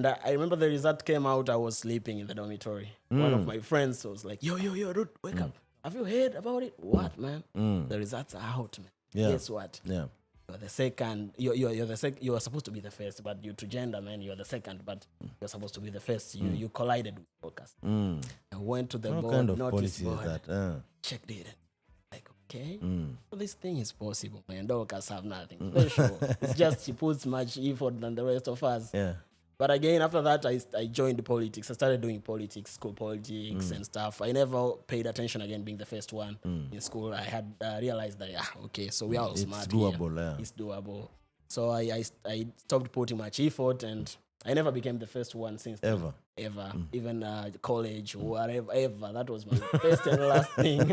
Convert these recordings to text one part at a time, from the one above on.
And I remember the result came out, I was sleeping in the dormitory. One of my friends was like, yo, Ruth, wake up. Have you heard about it? What, man? The results are out, man. Yeah. Guess what? Yeah. You're the second. You're the second. You are supposed to be the first, but due to gender, man, you're the second. But you're supposed to be the first. You collided with focus. I went to the What board, kind of notice policy board, is that? checked it. Like, okay, so this thing is possible, man. Doctors have nothing special. It's just she puts much effort than the rest of us. Yeah. But again, after that, I joined politics. I started doing politics, school politics and stuff. I never paid attention again, being the first one in school. I had realized that, okay, so we are all smart. It's doable, here. yeah. It's doable. So I stopped putting much effort, and I never became the first one since Ever. then. Ever. Even college, whatever, ever. That was my first and last thing.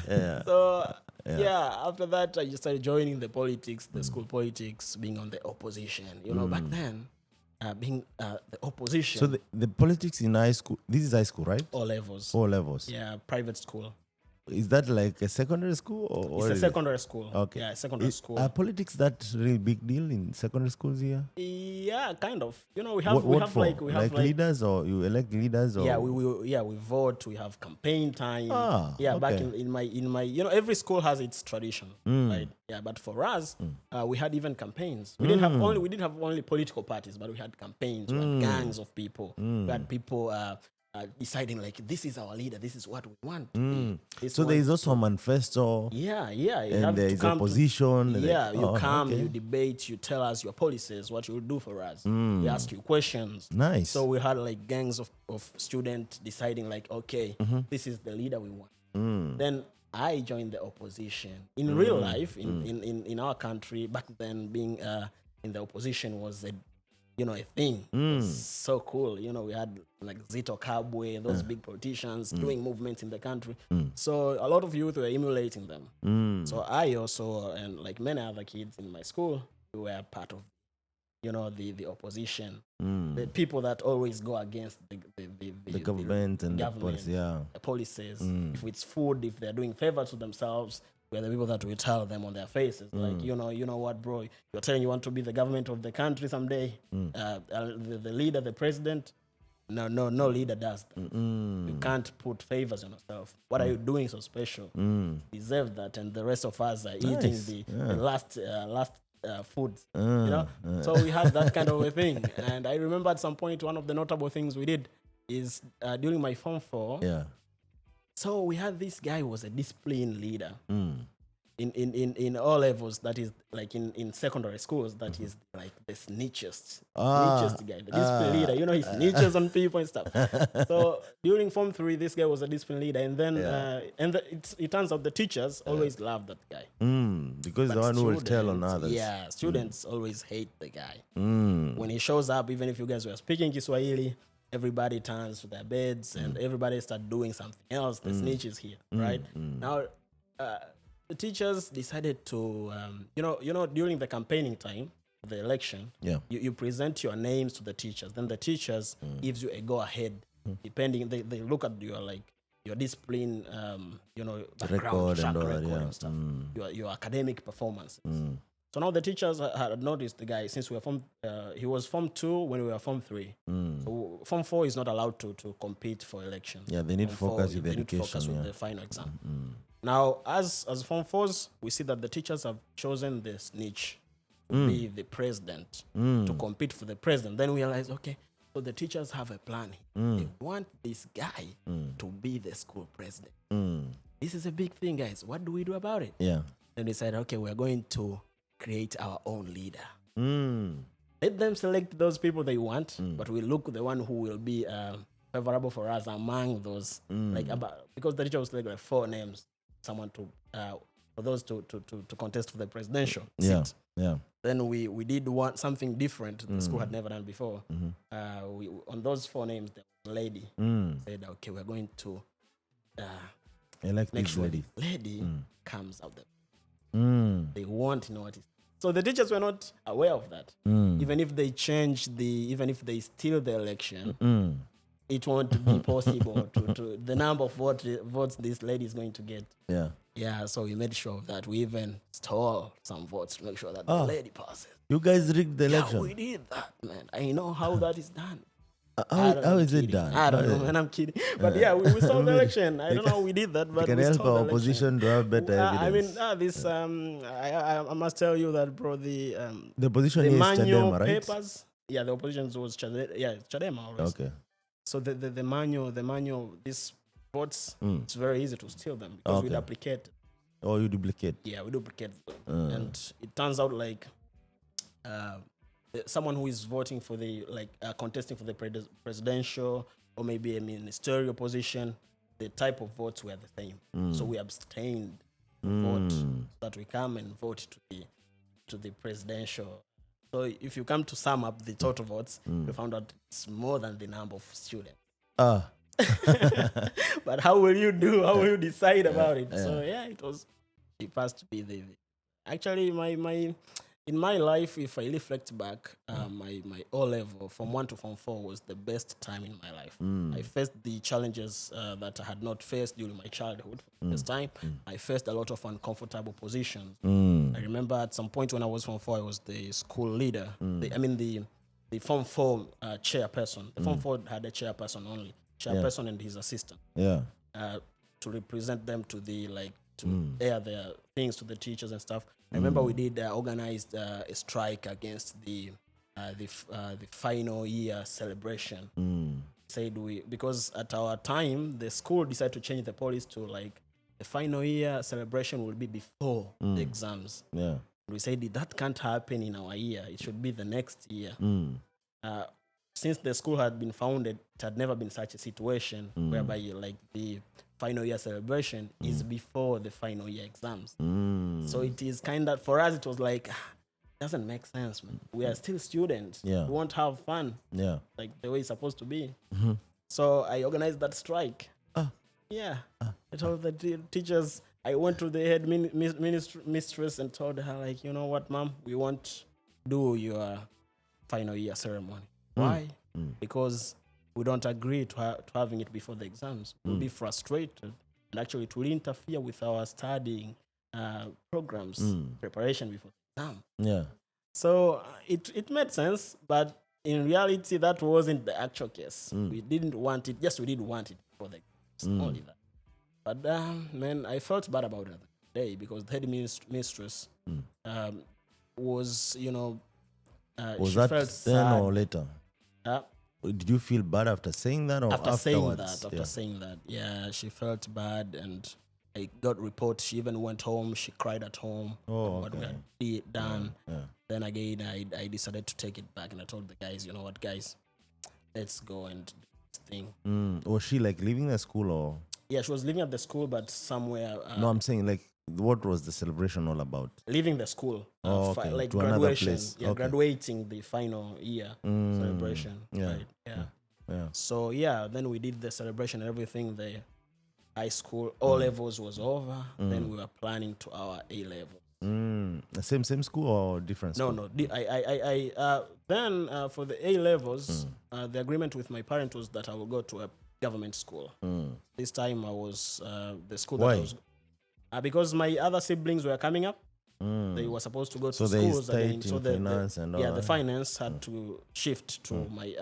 Yeah. So, after that, I just started joining the politics, the school politics, being on the opposition. You know, back then, being the opposition. So the politics in high school, this is high school, right? All levels. All levels. Yeah, private school. Is that like a secondary school? Or It's a secondary school. Okay. Yeah, secondary school. Are politics that really big deal in secondary schools here? Yeah, kind of. You know, we have leaders, or you elect leaders, or we vote. We have campaign time. Okay. Back in my you know, every school has its tradition, right? Yeah, but for us, we had even campaigns. We didn't have only political parties, but we had campaigns. We had gangs of people. We had people deciding like, this is our leader, this is what we want. So there is also a manifesto. Yeah. And there is opposition. You debate, you tell us your policies, what you will do for us. We ask you questions. Nice. So we had like gangs of students deciding like, okay, this is the leader we want. Then I joined the opposition. In real life, in our country, back then being in the opposition was a thing. So cool. We had like Zito Kabwe, those big politicians doing movements in the country. So a lot of youth were emulating them. So I also, and like many other kids in my school, we were part of, the opposition. The people that always go against the government and the policy, the policies. If it's food, if they're doing favors to themselves, we're the people that will tell them on their faces, like, you know what, bro, you're telling you want to be the government of the country someday. The leader, the president, no leader does that. You can't put favors on yourself. What are you doing so special? You deserve that, and the rest of us are eating the last foods. So we had that kind of a thing. And I remember at some point, one of the notable things we did is during my Form 4. Yeah. So we had this guy who was a discipline leader in all levels. That is like in secondary schools. That is like the snitchest guy, the discipline leader. He snitches on people and stuff. So during Form 3, this guy was a discipline leader, and then it turns out the teachers always love that guy because the one who will tell on others. Yeah, students always hate the guy. When he shows up, even if you guys were speaking Kiswahili, everybody turns to their beds and everybody start doing something else. The snitch is here, right? Now, the teachers decided to, during the campaigning time, the election, you present your names to the teachers. Then the teachers gives you a go-ahead, depending. They look at your discipline, background, track record and stuff, your academic performance. So now the teachers had noticed the guy, since he was Form 2 when we were Form 3. So Form 4 is not allowed to compete for election. Yeah, they need to focus with the education. Need to focus with the final exam. Now, as Form 4s, we see that the teachers have chosen the snitch to be the president, to compete for the president. Then we realize, okay, so the teachers have a plan. They want this guy to be the school president. This is a big thing, guys. What do we do about it? Yeah. Then they said, okay, we're going to create our own leader. Let them select those people they want, but we look the one who will be favorable for us among those. Because the teacher was like 4 names, someone for those to contest for the presidential seat. Yeah. Then we did want something different the school had never done before. On those 4 names, there was a lady. Said, okay, we're going to elect make this sure lady. the lady comes out there. They won't know what it is. So the teachers were not aware of that. Even if they even if they steal the election, it won't be possible to the number of votes this lady is going to get. Yeah. Yeah, so we made sure of that. We even stole some votes to make sure that the lady passes. You guys rigged the election. Yeah, we did that, man. I know how that is done. How is it done? I don't know, man. I'm kidding. But yeah, we stole the election. I don't know how we did that, but can we help stole our the election. opposition to have better evidence. I mean, this I must tell you that, bro. The opposition the is manual Chadema, right? papers. Yeah, the opposition was Chadema always. Okay. So the manual, these votes, it's very easy to steal them because we duplicate. Oh, you duplicate. Yeah, we duplicate them. And it turns out like someone who is voting for the contesting for the presidential or maybe a ministerial position, the type of votes were the same. So we abstained vote so that we come and vote to the presidential. So if you come to sum up the total votes, you found out it's more than the number of students. But how will you do? How will you decide about it? So yeah, it passed to be the actually in my life, if I reflect back, my O level from 1 to Form 4 was the best time in my life. I faced the challenges that I had not faced during my childhood. This time, I faced a lot of uncomfortable positions. I remember at some point when I was Form 4, I was the school leader. The Form 4 chairperson. The Form 4 had a chairperson only, chairperson and his assistant. Yeah. To represent them to air their things to the teachers and stuff. I remember we did organized a strike against the final year celebration. Said because at our time the school decided to change the policy to like the final year celebration will be before the exams. Yeah. We said that can't happen in our year. It should be the next year. Since the school had been founded, it had never been such a situation whereby like the final year celebration is before the final year exams. So it is kind of, for us, it was like, doesn't make sense, man. We are still students. Yeah. We won't have fun like the way it's supposed to be. So I organized that strike. Yeah. I told the teachers, I went to the head mistress and told her, like, you know what, ma'am, we won't do your final year ceremony. Why? Because we don't agree to having it before the exams. We'll be frustrated, and actually it will interfere with our studying programs, preparation before the exam. Yeah. So it made sense, but in reality, that wasn't the actual case. We didn't want it. Yes, we did want it before the exams, only that. But man, I felt bad about it that day because the head mistress was, Was she that felt then sad. or later? Did you feel bad after saying that or After afterwards? saying that, yeah, she felt bad and I got reports. She even went home. She cried at home. What we had done. Then again, I decided to take it back and I told the guys, you know what, guys, let's go and do this thing. Was she like leaving the school or? Yeah, she was living at the school, but somewhere. No, I'm saying like, what was the celebration all about? Leaving the school. Like to another graduation. place. Yeah, graduating the final year celebration. Yeah. Right. Yeah. So yeah, then we did the celebration and everything. The high school O levels was over. Then we were planning to our A level. The same school or different school? No. Then for the A levels, the agreement with my parents was that I will go to a government school. This time I was the school that I was. Because my other siblings were coming up, they were supposed to go to schools again. So the finance had to shift to my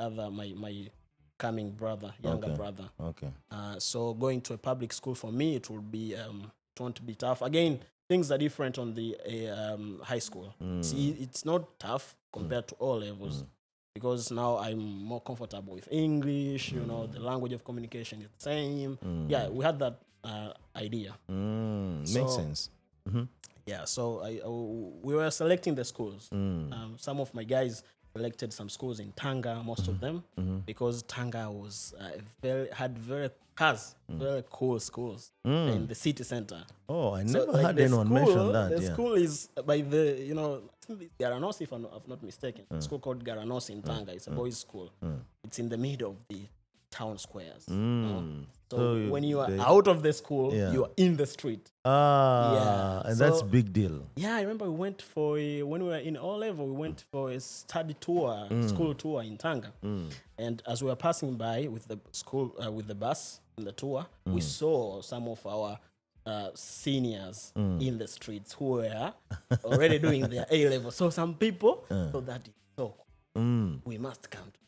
coming brother, younger brother. Okay. So going to a public school for me, it won't be tough. Again, things are different on the high school. See, it's not tough compared to all levels because now I'm more comfortable with English. The language of communication is the same. Yeah, we had that idea. Makes sense. Yeah, so we were selecting the schools. Some of my guys selected some schools in Tanga, most of them, because Tanga was had very cool schools in the city center. Oh, I never heard anyone mention that. The school is by the I think Garanosi, if I'm not mistaken. A school called Garanosi in Tanga. It's a boys' school. It's in the middle of the town squares. So when you are out of the school, you are in the street. And that's a big deal. Yeah, I remember we went for when we were in O level, we went for a study tour, school tour in Tanga. And as we were passing by with the school, with the bus in the tour, we saw some of our seniors in the streets who were already doing their A level. So some people thought that is so cool. We must come to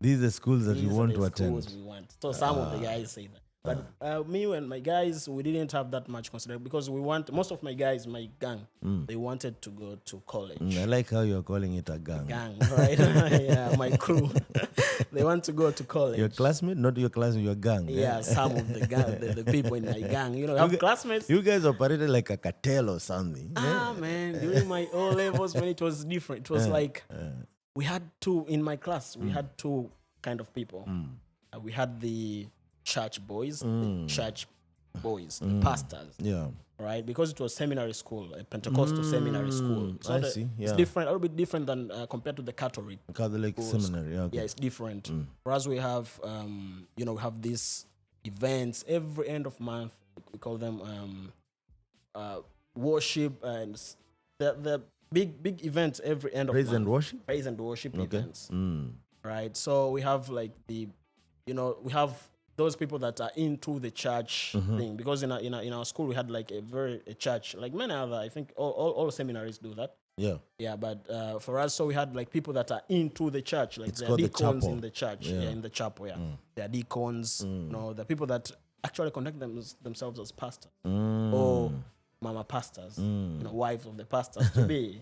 These are the schools that you these are want the to attend. schools we want. So some of the guys say that. But me and my guys, we didn't have that much consideration because most of my guys, my gang, they wanted to go to college. I like how you're calling it a gang. Gang, right? Yeah, my crew. They want to go to college. Your classmate, not your classmate, your gang. Yeah, some of the gang, the people in my gang. You know, I have classmates. You guys operated like a cartel or something. Man, during my O levels when it was different, it was like we had two in my class. We had two kind of people. We had the church boys, the pastors. Yeah. Right, because it was seminary school, a Pentecostal seminary school. So I see. Yeah. It's different, a little bit different than compared to the Catholic seminary. Yeah, okay. Yeah, it's different. For us, we have, we have these events every end of month. We call them worship, and the big events every end of month. Praise and worship events. Right, so we have like we have those people that are into the church thing, because in our school we had like a church, like many other, I think all seminaries do that. Yeah, but for us, so we had like people that are into the church, like they're deacons in the church, in the chapel, they're deacons, the people that actually conduct themselves as pastors or mama pastors, wives of the pastors to be,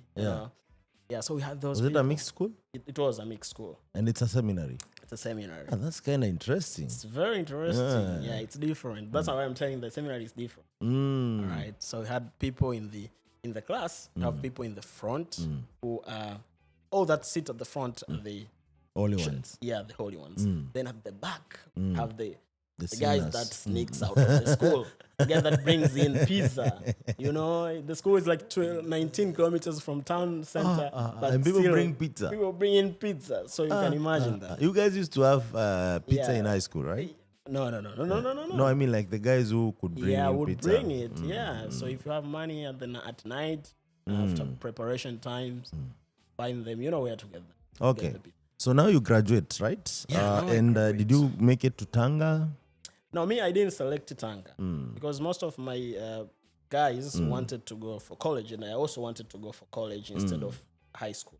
Yeah, so we had those. Was it a mixed school? It was a mixed school. And it's a seminary? It's a seminary. Oh, that's kind of interesting. It's very interesting. Yeah, it's different. That's why I'm telling the seminary is different. All right. So we had people in the class, have people in the front who are all that sit at the front are the holy ones. Yeah, the holy ones. Then at the back have the guys that sneaks out of the school. The guy that brings in pizza. The school is like 19 kilometers from town center. But and people bring pizza. People bring in pizza. So you can imagine that. You guys used to have pizza in high school, right? No. No, I mean like the guys who could bring in would pizza. bring it. So if you have money at night, after preparation times, find them. You know where to get them. Okay. So now you graduate, right? Yeah, and did you make it to Tanga? No, me, I didn't select Tanga because most of my guys wanted to go for college, and I also wanted to go for college instead of high school.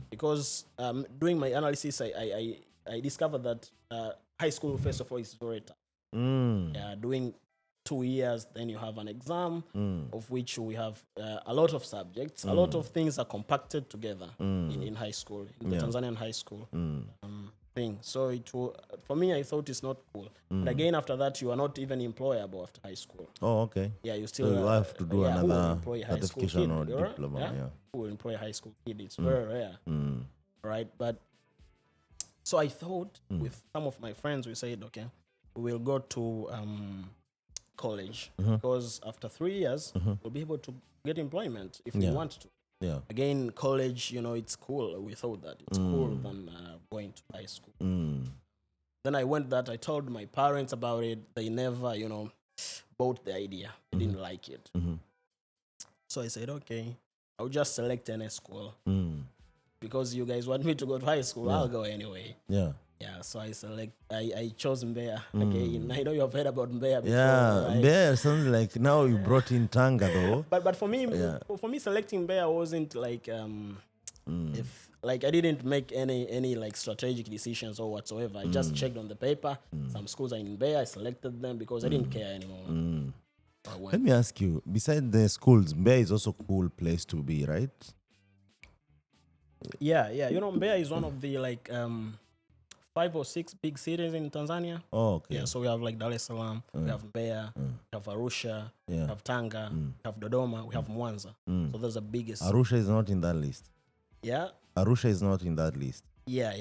Because doing my analysis, I discovered that high school, first of all, is very tough. Yeah, doing 2 years, then you have an exam, of which we have a lot of subjects. A lot of things are compacted together in high school, in the Tanzanian high school thing. So for me, I thought it's not cool. But again, after that, you are not even employable after high school. Oh, okay. Yeah, you still so you have to do another certification or kid, diploma. Yeah. Who will employ a high school kid? It's very rare, right? But so I thought with some of my friends, we said, okay, we will go to college because after 3 years, we'll be able to get employment if we want to. Yeah. Again, college, it's cool. We thought that it's cool than going to high school. Then I told my parents about it. They never, bought the idea. They didn't like it. So I said, okay, I'll just select any school. Because you guys want me to go to high school, I'll go anyway. Yeah. Yeah, so I chose Mbeya. Again, I know you've heard about Mbeya before. Yeah, right? Mbeya sounds like now you brought in Tanga though. But for me, selecting Mbeya wasn't like if like I didn't make any like strategic decisions or whatsoever. I just checked on the paper. Some schools are in Mbeya. I selected them because I didn't care anymore. Let me ask you, besides the schools, Mbeya is also a cool place to be, right? Yeah. Mbeya is one of the like 5 or 6 big cities in Tanzania. Oh, okay. Yeah, so we have like Dar es Salaam, we have Mbeya, we have Arusha, we have Tanga, we have Dodoma, we have Mwanza. So those are biggest. Arusha is not in that list. Yeah? Arusha is not in that list. Yeah.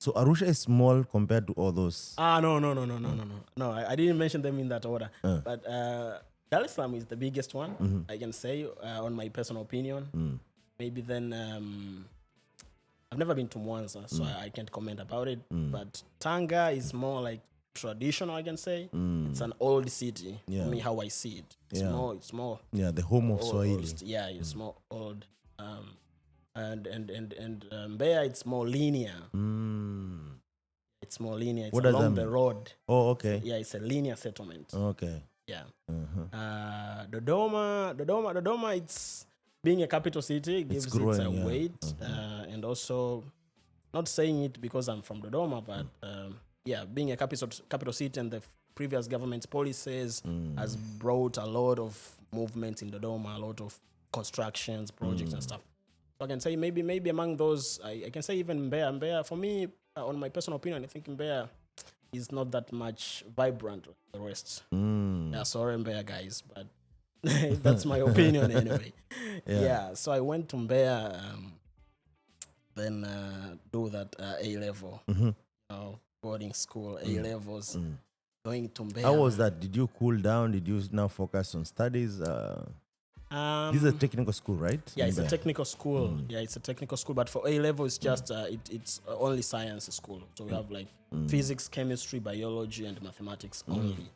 So Arusha is small compared to all those. No. No, I didn't mention them in that order. But Dar es Salaam is the biggest one, I can say, on my personal opinion. Maybe then... I've never been to Mwanza, so I can't comment about it. But Tanga is more like traditional, I can say. It's an old city. For me, how I see it. It's more. Yeah, the home of Swahili. Yeah, it's more old. And Mbeya, it's more linear. It's more linear. It's along the road. Oh, okay. Yeah, it's a linear settlement. Okay. Yeah. Dodoma, it's being a capital city gives it a weight, and also not saying it because I'm from Dodoma, but being a capital city and the previous government's policies has brought a lot of movement in Dodoma, a lot of constructions, projects and stuff. So I can say maybe among those, I can say even Mbeya. Mbeya, for me, on my personal opinion, I think Mbeya is not that much vibrant like the rest. Yeah, sorry Mbeya guys, but that's my opinion anyway. Yeah, so I went to Mbeya, then do that A level, boarding school, A levels, going to Mbeya. How was that? Did you cool down? Did you now focus on studies? This is a technical school, right? Yeah, it's a technical school. Yeah, it's a technical school. But for A level, it's just it's only science school. So we have like physics, chemistry, biology, and mathematics only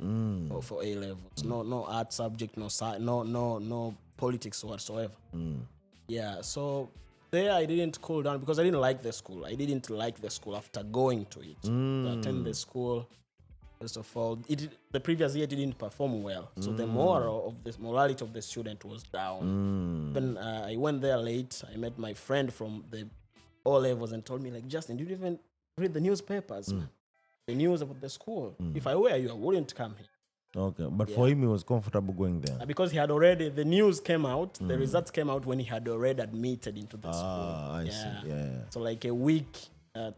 for A levels. No art subject, no politics whatsoever. Yeah, so there I didn't cool down because I didn't like the school. I didn't like the school after going to it. To attend the school. First of all, the previous year didn't perform well, so the morality of the student was down. Then I went there late. I met my friend from the O levels and told me like, Justin, did you even read the newspapers, man? The news about the school? If I were you, I wouldn't come here. Okay, but for him, he was comfortable going there because he had already the news came out. The results came out when he had already admitted into the school. I see. Yeah. So like a week.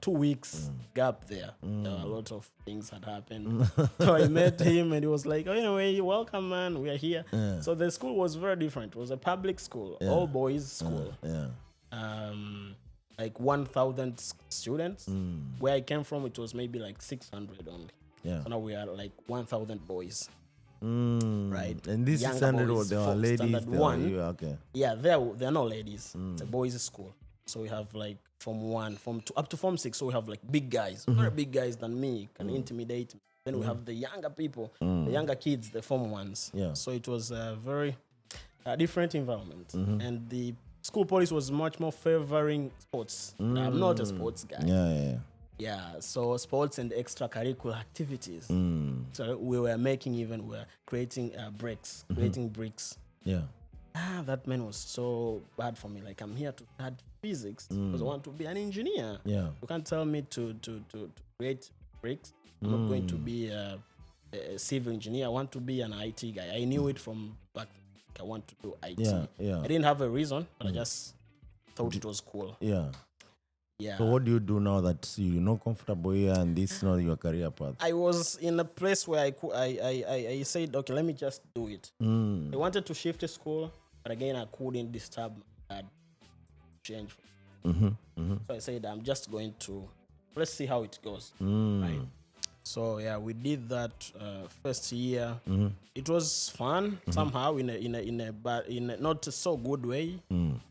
2 weeks gap there. A lot of things had happened. So I met him and he was like, oh, anyway, you're welcome, man. We are here. So the school was very different. It was a public school, all boys school. Like 1,000 students. Where I came from, it was maybe like 600 only. So now we are like 1,000 boys. Right. And this 600 were there ladies? Yeah, there are no ladies. It's a boys' school. So we have like Form 1, Form 2, up to Form 6. So we have like big guys, very big guys than me, can intimidate me. Then we have the younger people, the younger kids, the Form 1s. So it was a very different environment. And the school policy was much more favoring sports. I'm not a sports guy. So sports and extracurricular activities. So we were creating creating bricks. That man was so bad for me. Like, I'm here to study physics because I want to be an engineer. You can't tell me to create bricks. I'm not going to be a civil engineer. I want to be an IT guy. I knew it from back. I want to do IT. I didn't have a reason, but I just thought it was cool. So what do you do now that you're not comfortable here and this is not your career path? I was in a place where I said, okay, let me just do it. I wanted to shift to school, but again, I couldn't disturb my dad. Change. So I said, I'm just going to, let's see how it goes. Right. So yeah, we did that first year. It was fun somehow in a not so good way,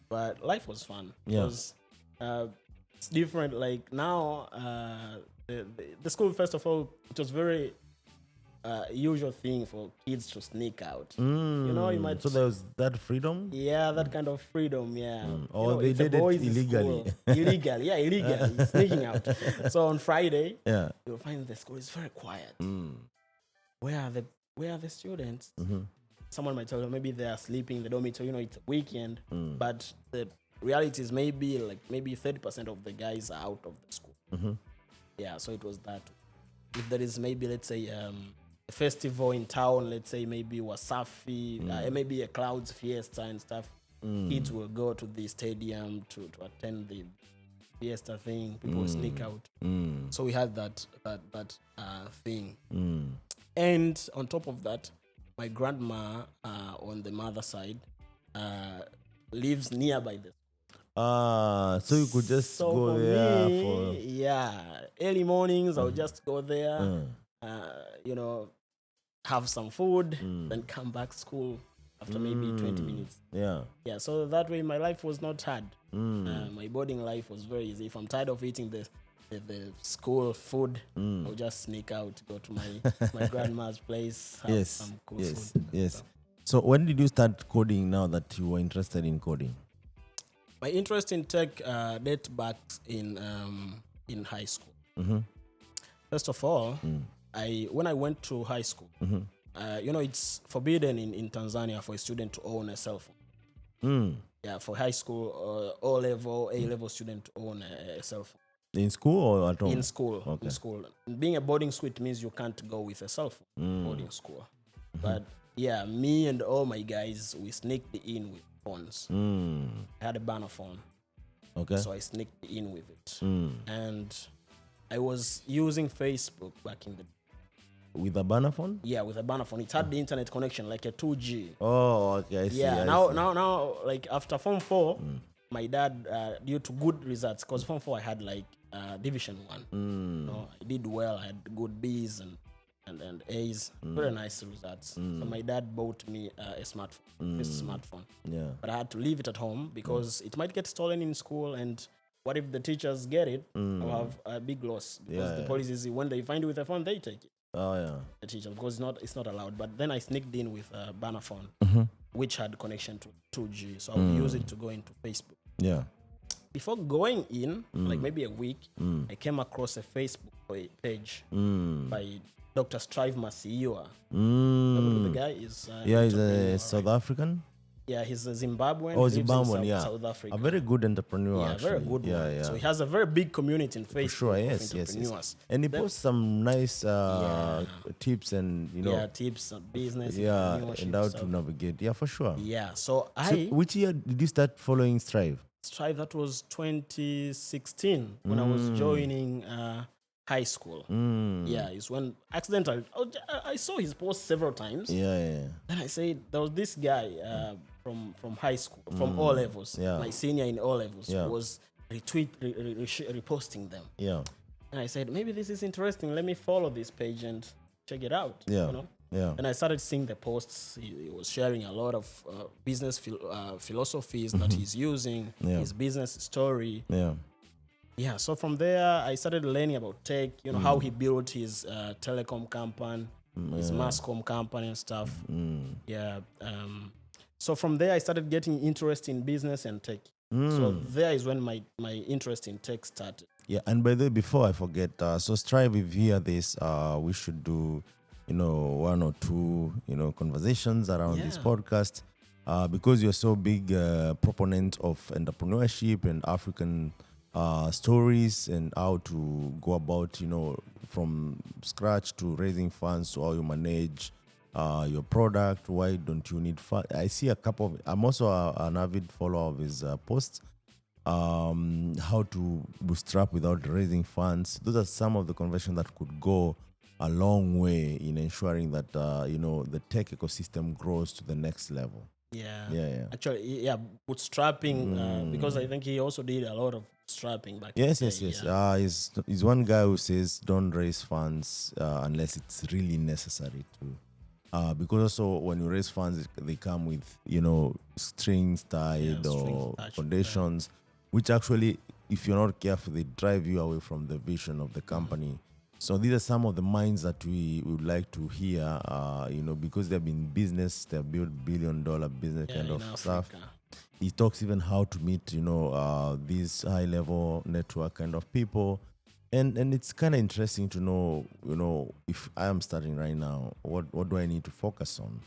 but life was fun. Because it's different. Like now, the school, first of all, it was very usual thing for kids to sneak out. You know, you might. So there was that freedom. Yeah, that kind of freedom. Yeah. Or they did it illegally. Illegally sneaking out. So on Friday, you'll find the school is very quiet. Where are the students? Someone might tell you maybe they are sleeping in the dormitory. You know, it's a weekend, but the reality is maybe 30% of the guys are out of the school. Yeah, so it was that. If there is maybe, let's say, a festival in town, let's say maybe Wasafi, maybe a Clouds Fiesta and stuff, kids will go to the stadium to attend the Fiesta thing. People will sneak out. So we had that thing. And on top of that, my grandma on the mother side lives nearby this. So you could just go there early mornings. I'll just go there, have some food, then come back to school after maybe 20 minutes. So that way my life was not hard. My boarding life was very easy. If I'm tired of eating the school food, I'll just sneak out, go to my grandma's place, have some cool food. So when did you start coding now that you were interested in coding? My interest in tech dates back in high school. First of all, when I went to high school, it's forbidden in Tanzania for a student to own a cell phone. Yeah, for high school, O-level, A-level student to own a cell phone. In school or at home? In school. Okay. In school. Being a boarding school, it means you can't go with a cell phone. Boarding school. But yeah, me and all my guys, we sneaked in with phones. I had a banner phone. Okay. So I sneaked in with it. And I was using Facebook back in the day. With a banner phone? Yeah, with a banner phone. It had the internet connection, like a 2G. Oh, okay. I see. Yeah, now, like after Form 4, my dad, due to good results, because Form 4 I had like Division 1. I did well. I had good B's and A's. Very nice results. So my dad bought me a smartphone, this smartphone. Yeah. But I had to leave it at home because it might get stolen in school, and what if the teachers get it? I'll have a big loss because the police is when they find you with a phone, they take it. Oh yeah, the teacher, because it's not allowed. But then I sneaked in with a banner phone, which had connection to 2G, so I would use it to go into Facebook. Yeah. Before going in, like maybe a week, I came across a Facebook page by Dr. Strive Mahinyila. The guy is he's a South African. Yeah, he's a Zimbabwean. Oh, Zimbabwean, South Africa. A very good entrepreneur, yeah, actually. Very good one. Yeah. So he has a very big community in Facebook. For sure, yes. And he posts some nice tips and, tips on business. Yeah, and how to navigate. Yeah, for sure. Yeah, so which year did you start following Strive? Strive, that was 2016 when I was joining high school. Yeah, it's when accidentally I saw his post several times. Yeah. Then I said there was this guy from high school, from O levels, my senior in O levels, who was reposting them. Yeah. And I said, maybe this is interesting. Let me follow this page and check it out. Yeah. Yeah. And I started seeing the posts. He was sharing a lot of business philosophies that he's using, his business story. Yeah. Yeah, so from there, I started learning about tech, how he built his telecom company, his masscom company and stuff. Yeah. So from there, I started getting interest in business and tech. So there is when my interest in tech started. Yeah, and by the way, before I forget, so Strive, if you hear this, we should do, one or two, conversations around this podcast. Because you're so big proponent of entrepreneurship and African stories and how to go about, from scratch to raising funds, to how you manage your product. Why don't you need funds? I see I'm also an avid follower of his posts. How to bootstrap without raising funds. Those are some of the conversations that could go a long way in ensuring that, the tech ecosystem grows to the next level. Yeah. Actually, bootstrapping, because I think he also did a lot of bootstrapping back Yes. He's one guy who says don't raise funds unless it's really necessary to. Because also when you raise funds, they come with, strings tied or conditions, which actually, if you're not careful, they drive you away from the vision of the company. So these are some of the minds that we would like to hear, because they've been business, they've built billion-dollar business kind of stuff. He talks even how to meet, these high-level network kind of people. And it's kind of interesting to know, if I am starting right now, what do I need to focus on?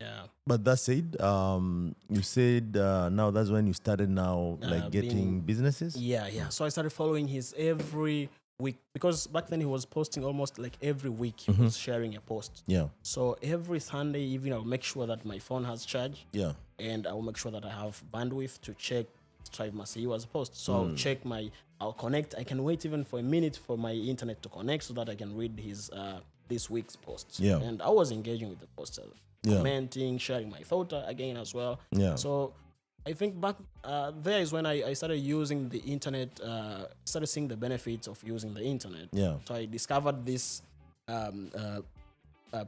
Yeah. But that said, you said now that's when you started now, like getting businesses? Yeah. So I started following his every week, because back then he was posting almost like every week he was sharing a post. Yeah. So every Sunday evening I'll make sure that my phone has charge. Yeah. And I will make sure that I have bandwidth to check Strive Mahinyla's post. So I'll connect. I can wait even for a minute for my internet to connect so that I can read his this week's posts. Yeah. And I was engaging with the poster, commenting, sharing my thought again as well. Yeah. So I think back there is when I started using the internet, started seeing the benefits of using the internet. Yeah. So I discovered this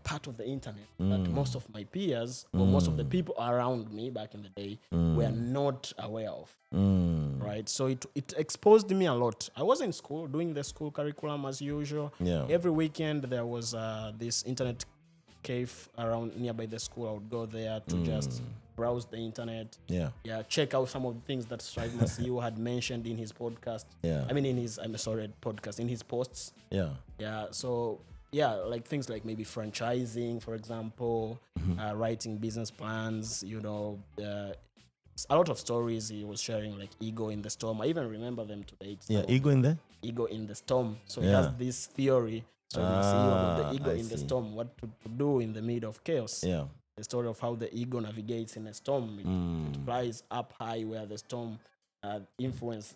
part of the internet that most of my peers or most of the people around me back in the day were not aware of. Right. So it exposed me a lot. I was in school doing the school curriculum as usual. Yeah. Every weekend there was this internet cave around nearby the school. I would go there to just browse the internet. Yeah. Check out some of the things that Strive Mahinyila had mentioned in his podcast. Yeah. I mean, in his podcast, in his posts. Yeah. Yeah. So yeah, like things like maybe franchising, for example, writing business plans, a lot of stories he was sharing, like Ego in the Storm. I even remember them today. Yeah, Ego in there? Ego in the Storm. So he has this theory, so we see about the ego in the storm, what to do in the middle of chaos. Yeah. The story of how the ego navigates in a storm. It flies up high where the storm influence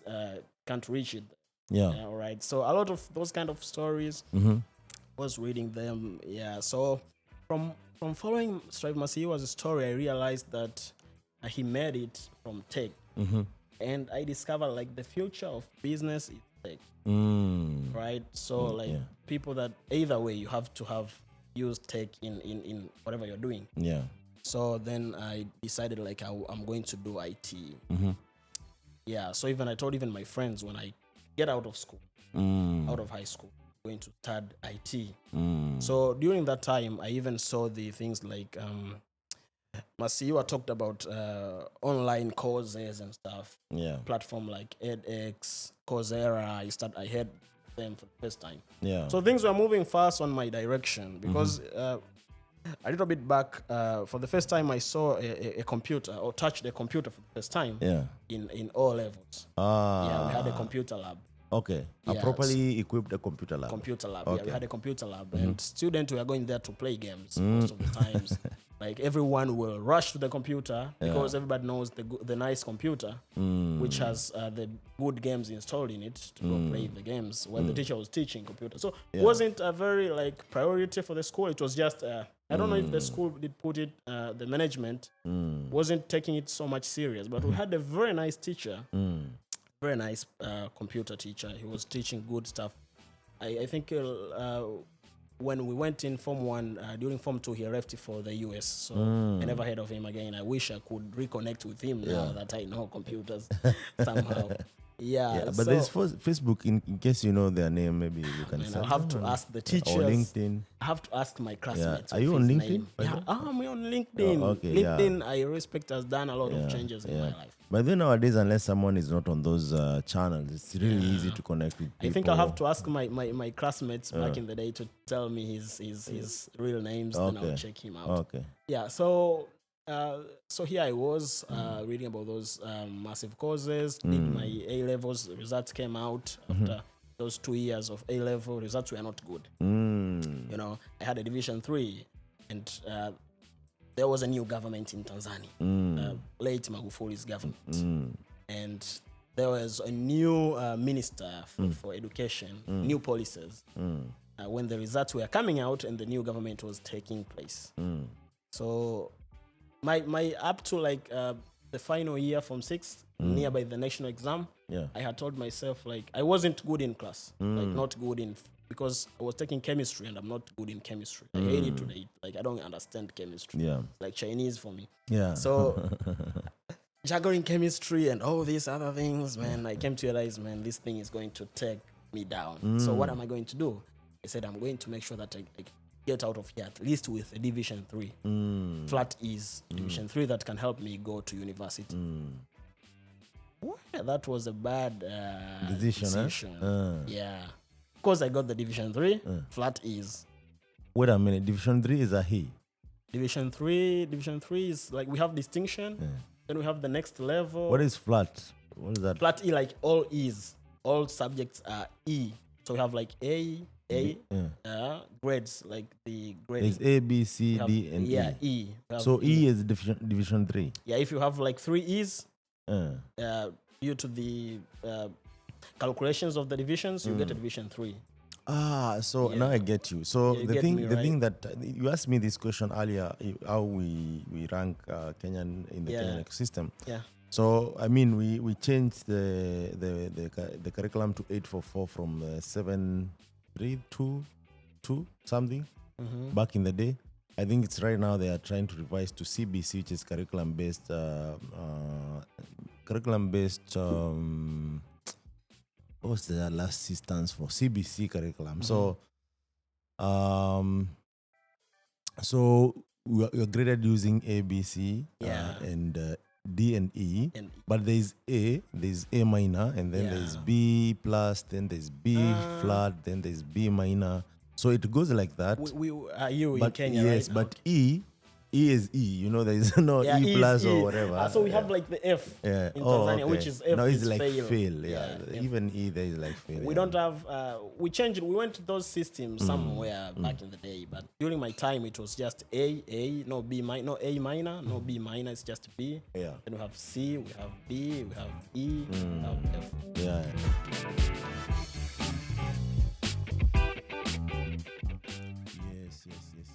can't reach it. Yeah. All right. So a lot of those kind of stories, was reading them. Yeah. So from following Strive Masiyiwa's story, I realized that he made it from tech. And I discovered like the future of business is tech. Right? So people that either way you have to have used tech in whatever you're doing. Yeah. So then I decided like I'm going to do IT. Yeah. So I told even my friends when I get out of school, out of high school, I'm going to start IT. So during that time, I even saw the things like Masiyiwa talked about online courses and stuff. Yeah. Platform like edX, Coursera. I heard them for the first time. Yeah. So things were moving fast on my direction because a little bit back, for the first time I saw a computer or touched a computer for the first time. Yeah. In O levels. Yeah, we had a computer lab. Okay. A properly equipped computer lab. Computer lab. Okay. Yeah, we had a computer lab, and students were going there to play games most of the times. Like everyone will rush to the computer because everybody knows the nice computer, which has the good games installed in it to go play the games when the teacher was teaching computer. So it wasn't a very like priority for the school. It was just I don't know if the school did put it. The management wasn't taking it so much serious, but we had a very nice teacher. Very nice computer teacher. He was teaching good stuff. I think when we went in Form 1, during Form 2, he left for the US. So I never heard of him again. I wish I could reconnect with him now that I know computers somehow. Yeah, but there's Facebook, in case you know their name, maybe you can I'll have to ask the teachers. Or LinkedIn. I have to ask my classmates. Are you on LinkedIn? Yeah, I'm on LinkedIn. Okay, LinkedIn, I respect, has done a lot of changes in my life. But then nowadays, unless someone is not on those channels, it's really easy to connect with people. I think I'll have to ask my classmates back in the day to tell me his real names, then I'll check him out. Okay. Yeah, so here I was reading about those massive courses, did my A-levels, results came out after those 2 years of A-level, results were not good. I had a Division 3, and there was a new government in Tanzania, late Magufuli's government. And there was a new minister for education, new policies, when the results were coming out and the new government was taking place. So my up to like the final year from 6th, nearby the national exam, I had told myself like I wasn't good in class, like not good in, because I was taking chemistry and I'm not good in chemistry. I hate it today. Like I don't understand chemistry. Yeah, it's like Chinese for me. Yeah. So juggling chemistry and all these other things, man, I came to realize, man, this thing is going to take me down. So what am I going to do? I said I'm going to make sure that I get out of here at least with a Division 3. Flat E's Division 3 that can help me go to university. Well, that was a bad decision. Yeah. Of course, I got the Division 3, Flat E's. Wait a minute, Division 3 is a he? Division 3 is like we have distinction, then we have the next level. What is flat? What is that? Flat E, like all E's. All subjects are E. So we have like grades, like the grade. There's A, B, C, D, and E. Yeah, E. So E is Division 3. Yeah, if you have like 3 E's, due to the calculations of the divisions, you get a Division 3. So now I get you. So the thing that you asked me this question earlier, how we rank Kenyan in the Kenyan ecosystem. Yeah. So I mean, we changed the curriculum to 844 from 7.322 something back in the day. I think it's right now they are trying to revise to CBC, which is curriculum based. What's the last C stands for? CBC curriculum. So we're graded using A, B, C, and D and E. But there's A minor, and then there's B plus, then there's B flat, then there's B minor, So it goes like that. We are you in But Kenya, yes, right? but E is E. You know, there is no Yeah, E is plus E. or whatever. So we have like the F Yeah. in Oh, Tanzania, okay. which is F No, it's is like fail. fail. Yeah. F. Even E there is like fail. We don't have. We changed. We went to those systems somewhere back in the day, but during my time it was just A, no B minor, no A minor, no B minor. It's just B. Yeah. Then we have C, we have B, we have E, we have F. Yeah.